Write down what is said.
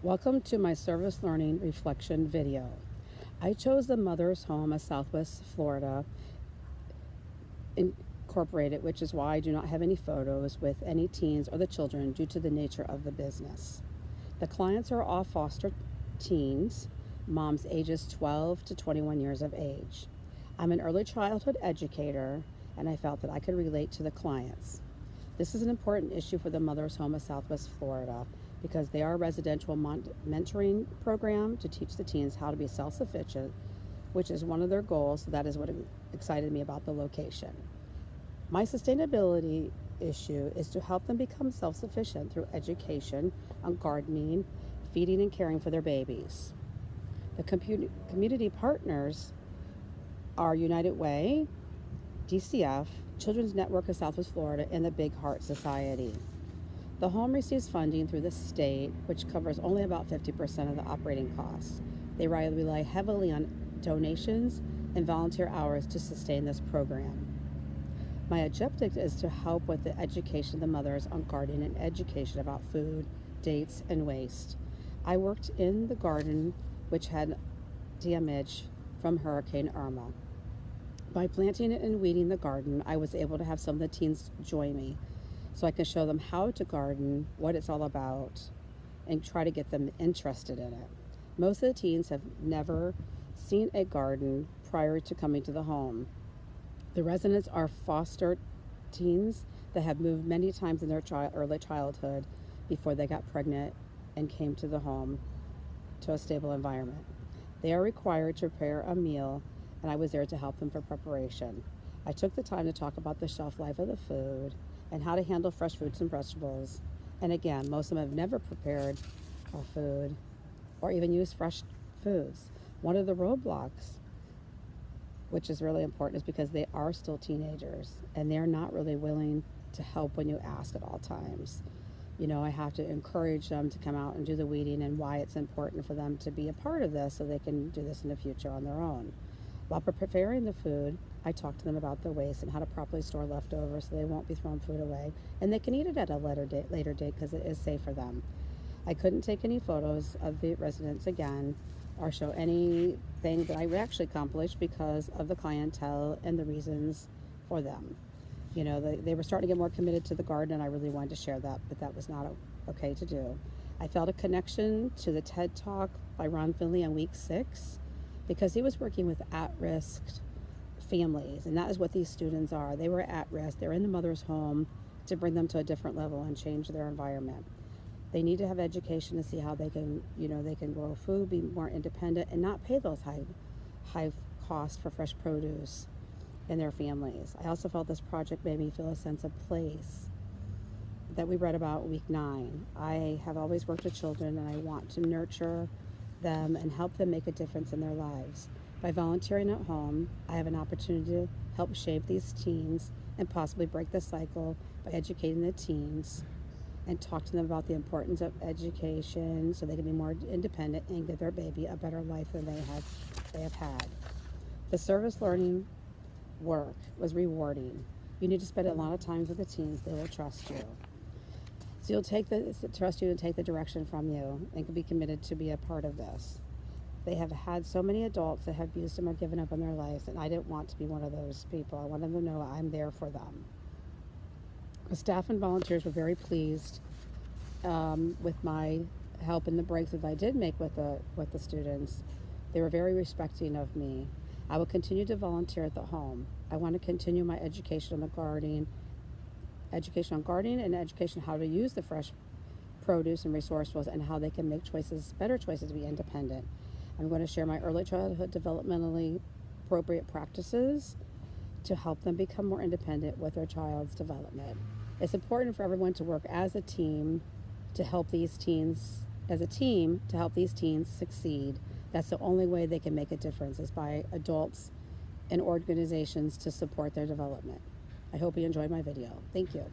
Welcome to my service learning reflection video. I chose the Mother's Home of Southwest Florida Incorporated, which is why I do not have any photos with any teens or the children due to the nature of the business. The clients are all foster teens, moms ages 12 to 21 years of age. I'm an early childhood educator, and I felt that I could relate to the clients. This is an important issue for the Mother's Home of Southwest Florida because they are a residential mentoring program to teach the teens how to be self-sufficient, which is one of their goals. So that is what excited me about the location. My sustainability issue is to help them become self-sufficient through education on gardening, feeding, and caring for their babies. The community partners are United Way, DCF, Children's Network of Southwest Florida, and the Big Heart Society. The home receives funding through the state, which covers only about 50% of the operating costs. They rely heavily on donations and volunteer hours to sustain this program. My objective is to help with the education of the mothers on gardening and education about food, dates, and waste. I worked in the garden, which had damage from Hurricane Irma. By planting and weeding the garden, I was able to have some of the teens join me so I can show them how to garden, what it's all about, and try to get them interested in it. Most of the teens have never seen a garden prior to coming to the home. The residents are foster teens that have moved many times in their early childhood before they got pregnant and came to the home to a stable environment. They are required to prepare a meal, and I was there to help them for preparation. I took the time to talk about the shelf life of the food and how to handle fresh fruits and vegetables. And again, most of them have never prepared food or even used fresh foods. One of the roadblocks, which is really important, is because they are still teenagers and they're not really willing to help when you ask at all times. I have to encourage them to come out and do the weeding and why it's important for them to be a part of this so they can do this in the future on their own. While preparing the food, I talked to them about the waste and how to properly store leftovers so they won't be throwing food away and they can eat it at a later date because it is safe for them. I couldn't take any photos of the residents again or show anything that I actually accomplished because of the clientele and the reasons for them. They were starting to get more committed to the garden, and I really wanted to share that, but that was not okay to do. I felt a connection to the TED Talk by Ron Finley on week 6 because he was working with at-risk families, and that is what these students are. They were at risk. They're in the mother's home to bring them to a different level and change their environment. They need to have education to see how they can, they can grow food, be more independent, and not pay those high costs for fresh produce in their families. I also felt this project made me feel a sense of place that we read about week 9. I have always worked with children, and I want to nurture them and help them make a difference in their lives. By volunteering at home, I have an opportunity to help shape these teens and possibly break the cycle by educating the teens and talk to them about the importance of education so they can be more independent and give their baby a better life than they have had. The service learning work was rewarding. You need to spend a lot of time with the teens. They will trust you. So trust you and take the direction from you and can be committed to be a part of this. They have had so many adults that have abused them or given up on their lives, and I didn't want to be one of those people. I wanted them to know I'm there for them. The staff and volunteers were very pleased with my help in the breakthroughs I did make with the students. They were very respecting of me. I will continue to volunteer at the home. I want to continue my education on gardening and education how to use the fresh produce and resourceful and how they can make better choices to be independent. I'm going to share my early childhood developmentally appropriate practices to help them become more independent with their child's development. It's important for everyone to work as a team to help these teens, succeed. That's the only way they can make a difference is by adults and organizations to support their development. I hope you enjoyed my video. Thank you.